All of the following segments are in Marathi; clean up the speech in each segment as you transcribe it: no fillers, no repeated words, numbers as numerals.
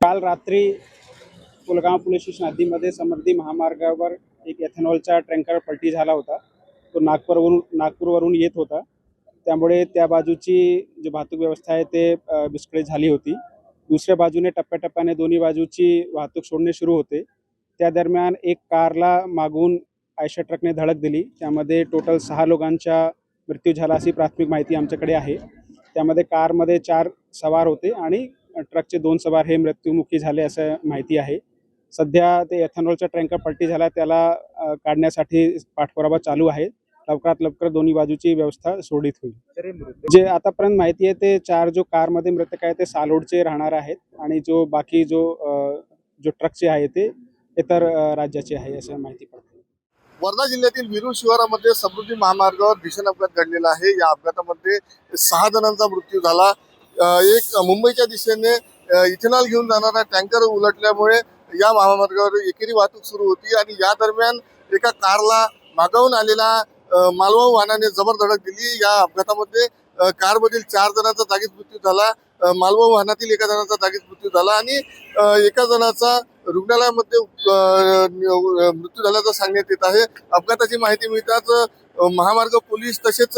काल रात्री पुलगाव पोलीस स्टेशन हद्दीमध्ये समृद्धी महामार्गावर एक एथेनॉलचा टँकर पलटी झाला होता। तो नागपूरवरून येत होता, त्यामुळे त्या बाजूची जी वाहतूक व्यवस्था आहे ते विस्कळीत झाली होती। दुसऱ्या बाजूने टप्प्याटप्प्याने दोन्ही बाजूची वाहतूक सोडणे सुरू होते। त्या दरम्यान एक कारला मागून आयशर ट्रकने धडक दिली। त्यामध्ये टोटल 6 लोकांचा मृत्यू झाला अशी प्राथमिक माहिती आमच्याकडे आहे। त्यामध्ये कारमध्ये 4 सवार होते आणि ट्रकचे 2 सवार हे मृत्युमुखी झाले असं माहिती आहे। सध्या ते एथेनॉलचा टँकर पलटी झाला, त्याला काढण्यासाठी पाठपुरावा चालू आहे। लवकरात लवकर दोन्ही बाजूची व्यवस्था सुरळीत होईल। जे आतापर्यंत माहिती आहे ते 4 जो कारमध्ये मृतक आहे ते सालोडचे राहणार आहेत आणि जो बाकी जो ट्रकचे आहे ते इतर राज्याचे आहे असं माहिती पडते। वर्धा जिल्ह्यातील विरूर शिवारामध्ये समृद्धी महामार्गावर भीषण अपघात घडलेला आहे। या अपघातामध्ये 6 जणांचा मृत्यू झाला। एक मुंबईच्या दिशेने इथेनॉल घेऊन जाणारा टँकर उलटल्यामुळे या महामार्गावर एकेरी वाहतूक सुरू होती आणि या दरम्यान एका कारला मागावून आलेला मालवाहू वाहनाने जबर धडक दिली। या अपघातामध्ये कारमधील 4 जणांचा जागीच मृत्यू झाला, मालवाहू वाहनातील एका जणांचा जागीच मृत्यू झाला आणि एका जणाचा रुग्णालयामध्ये मृत्यू झाल्याचं सांगण्यात येत आहे। अपघाताची माहिती मिळताच महामार्ग पोलीस तसेच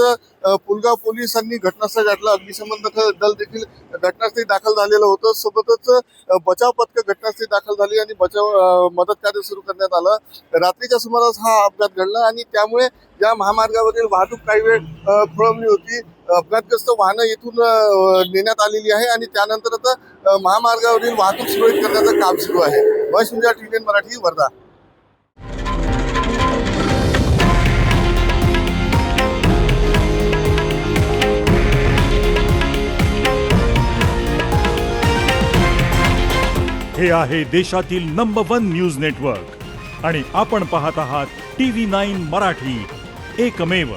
पुलगाव पोलिसांनी घटनास्थळ गाठलं। अग्निशमन दल देखील घटनास्थळी दाखल झालेलं होतं। सोबतच बचाव पथक घटनास्थळी दाखल झाली आणि बचाव मदत कार्य सुरू करण्यात आलं। रात्रीच्या सुमारास हा अपघात घडला आणि त्यामुळे या महामार्गावरील वाहतूक काही वेळ खोळंबली होती। अपघातग्रस्त वाहनं येथून नेण्यात आलेली आहे आणि त्यानंतर आता महामार्गावरील वाहतूक सुरळीत करण्याचं काम सुरू आहे। TVN मराठी, वर्धा। हे आहे देशातील नंबर 1 न्यूज नेटवर्क आणि आपण पाहत आहात TV9 मराठी, एकमेव।